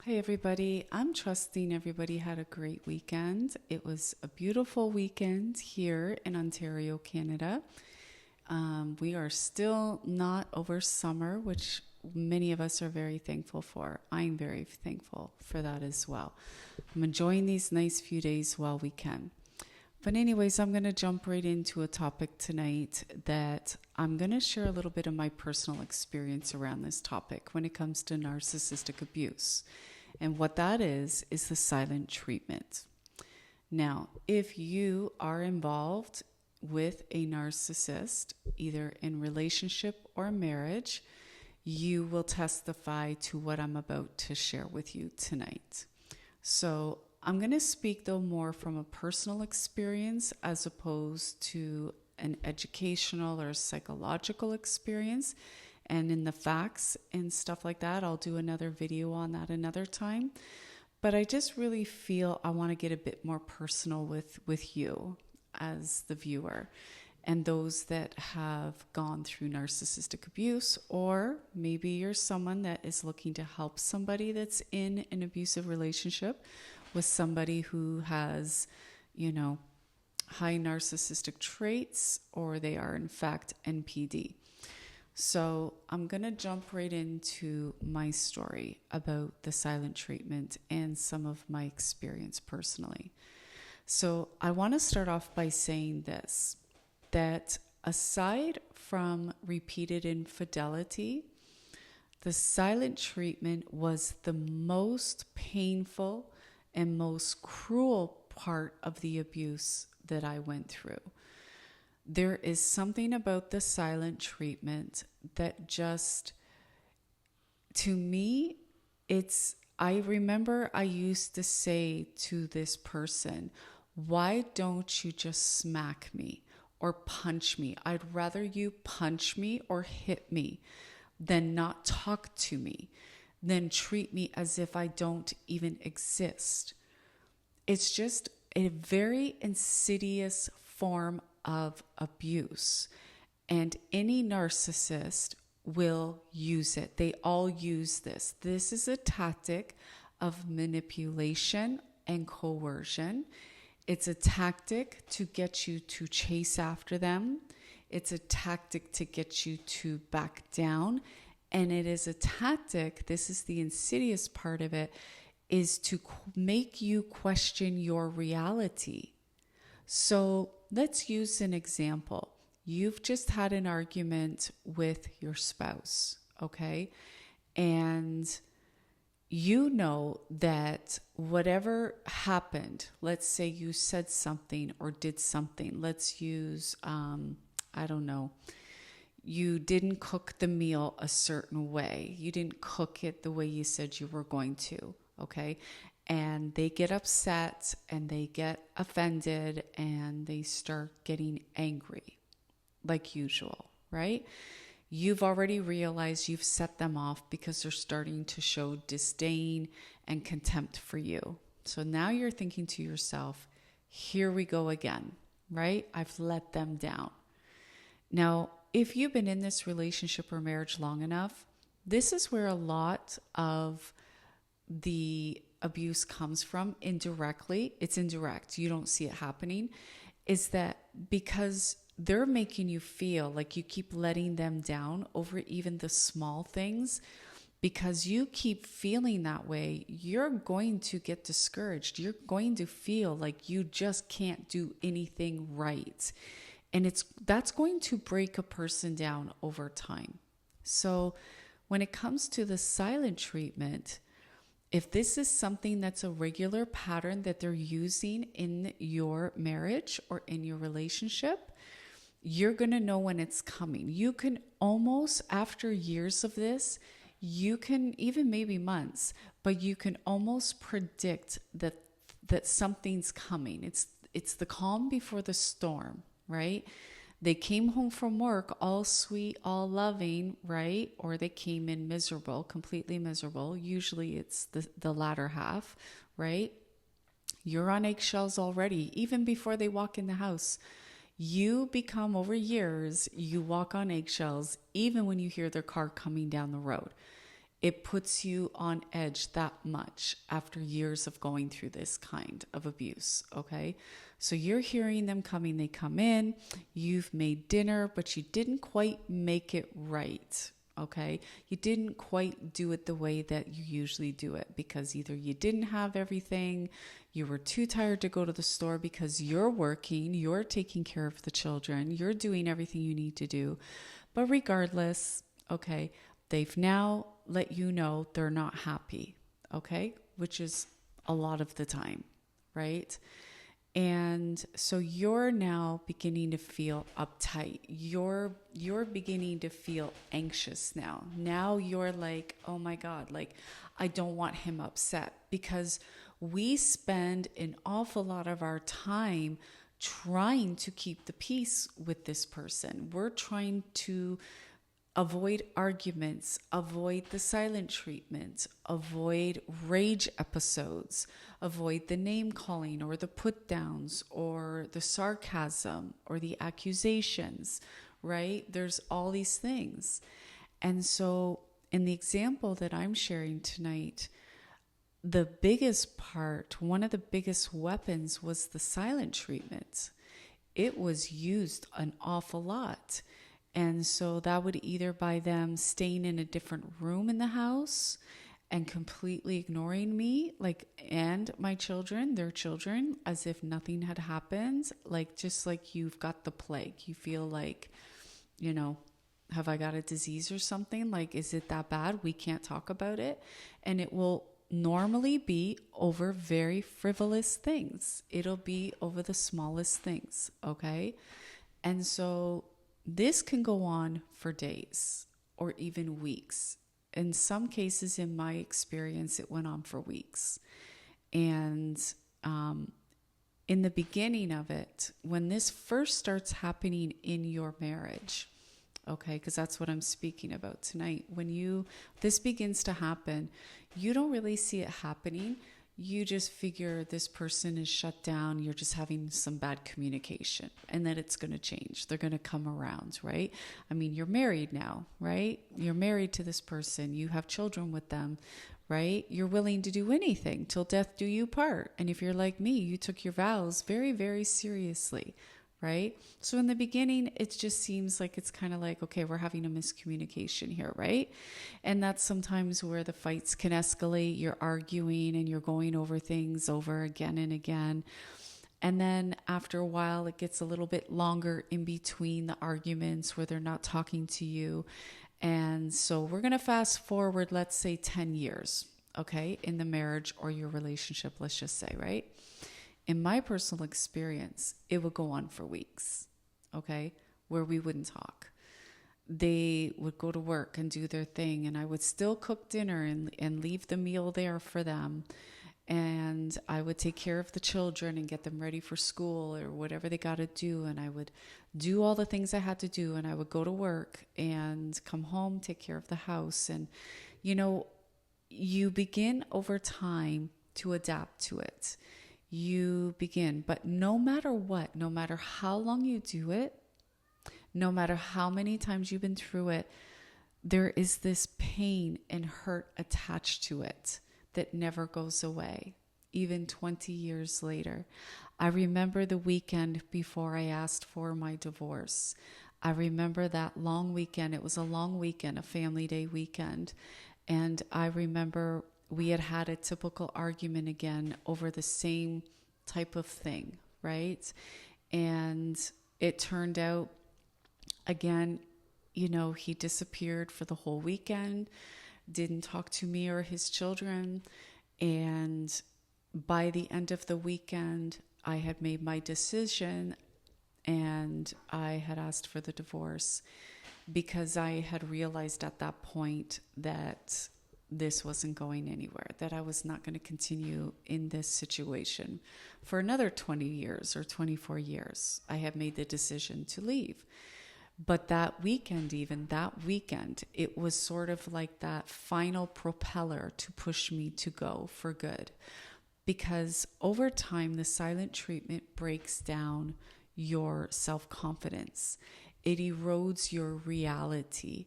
Hey everybody, I'm trusting everybody had a great weekend. It was a beautiful weekend here in Ontario, Canada. We are still not over summer, which many of us are very thankful for. I'm very thankful for that as well. I'm enjoying these nice few days while we can. But anyways, I'm going to jump right into a topic tonight that I'm going to share a little bit of my personal experience around this topic when it comes to narcissistic abuse. And what that is the silent treatment. Now, if you are involved with a narcissist, either in relationship or marriage, you will testify to what I'm about to share with you tonight. So I'm going to speak though more from a personal experience as opposed to an educational or psychological experience. And in the facts and stuff like that, I'll do another video on that another time. But I just really feel I want to get a bit more personal with you as the viewer and those that have gone through narcissistic abuse, or maybe you're someone that is looking to help somebody that's in an abusive relationship with somebody who has, high narcissistic traits, or they are in fact NPD. So I'm going to jump right into my story about the silent treatment and some of my experience personally. So I want to start off by saying this, that aside from repeated infidelity, the silent treatment was the most painful and most cruel part of the abuse that I went through. There is something about the silent treatment that just, to me, I remember I used to say to this person, why don't you just smack me or punch me? I'd rather you punch me or hit me than not talk to me, than treat me as if I don't even exist. It's just a very insidious form of abuse, and any narcissist will use it. They all use this. This is a tactic of manipulation and coercion. It's a tactic to get you to chase after them. It's a tactic to get you to back down. And it is a tactic, this is the insidious part of it, is to make you question your reality. So let's use an example. You've just had an argument with your spouse, okay? And you know that whatever happened, let's say you said something or did something. Let's use, I don't know, you didn't cook the meal a certain way. You didn't cook it the way you said you were going to, okay? And they get upset and they get offended and they start getting angry, like usual, right? You've already realized you've set them off because they're starting to show disdain and contempt for you. So now you're thinking to yourself, here we go again, right? I've let them down. Now, if you've been in this relationship or marriage long enough, this is where a lot of the abuse comes from indirectly. It's indirect. You don't see it happening. Is that because they're making you feel like you keep letting them down over even the small things. Because you keep feeling that way, you're going to get discouraged. You're going to feel like you just can't do anything right. And that's going to break a person down over time. So when it comes to the silent treatment, if this is something that's a regular pattern that they're using in your marriage or in your relationship, you're going to know when it's coming. You can almost, after years of this, you can, even maybe months, but you can almost predict that something's coming. It's the calm before the storm, right? They came home from work all sweet, all loving, right? Or they came in miserable, completely miserable. Usually it's the latter half, right? You're on eggshells already, even before they walk in the house. You become, over years, you walk on eggshells, even when you hear their car coming down the road. it puts you on edge that much after years of going through this kind of abuse, okay? So you're hearing them coming, they come in, you've made dinner, but you didn't quite make it right, okay? You didn't quite do it the way that you usually do it because either you didn't have everything, you were too tired to go to the store because you're working, you're taking care of the children, you're doing everything you need to do. But regardless, okay, they've now let you know they're not happy, okay? Which is a lot of the time, right? And so you're now beginning to feel uptight. You're beginning to feel anxious now. Now you're like, oh my God, like I don't want him upset, because we spend an awful lot of our time trying to keep the peace with this person. We're trying to avoid arguments, avoid the silent treatment, avoid rage episodes, avoid the name calling or the put downs or the sarcasm or the accusations, right? There's all these things. And so in the example that I'm sharing tonight, the biggest part, one of the biggest weapons was the silent treatment. It was used an awful lot. And so that would either by them staying in a different room in the house and completely ignoring me, like, and my children, their children, as if nothing had happened, like, just like you've got the plague. You feel like, have I got a disease or something? Like, is it that bad? We can't talk about it. And it will normally be over very frivolous things. It'll be over the smallest things, okay? And so this can go on for days or even weeks. In some cases, in my experience, it went on for weeks. And in the beginning of it, when this first starts happening in your marriage, okay, because that's what I'm speaking about tonight. When this begins to happen, you don't really see it happening. You just figure this person is shut down. You're just having some bad communication and that it's going to change. They're going to come around, right? I mean, you're married now, right? You're married to this person. You have children with them, right? You're willing to do anything till death do you part. And if you're like me, you took your vows very, very seriously, right? So in the beginning, it just seems like it's kind of like, okay, we're having a miscommunication here, right? And that's sometimes where the fights can escalate. You're arguing and you're going over things over again and again. And then after a while, it gets a little bit longer in between the arguments where they're not talking to you. And so we're going to fast forward, let's say 10 years, okay, in the marriage or your relationship, let's just say, right? In my personal experience, it would go on for weeks, okay, where we wouldn't talk. They would go to work and do their thing, and I would still cook dinner and leave the meal there for them. And I would take care of the children and get them ready for school or whatever they got to do. And I would do all the things I had to do, and I would go to work and come home, take care of the house. And, you begin over time to adapt to it. You begin, but no matter what, no matter how long you do it, no matter how many times you've been through it, there is this pain and hurt attached to it that never goes away, even 20 years later. I remember the weekend before I asked for my divorce. I remember that long weekend. It was a long weekend, a family day weekend. And I remember we had a typical argument again over the same type of thing, right? And it turned out, again, he disappeared for the whole weekend, didn't talk to me or his children. And by the end of the weekend, I had made my decision and I had asked for the divorce because I had realized at that point that this wasn't going anywhere, that I was not going to continue in this situation for another 20 years or 24 years. I had made the decision to leave. But that weekend, it was sort of like that final propeller to push me to go for good. Because over time, the silent treatment breaks down your self-confidence. It erodes your reality.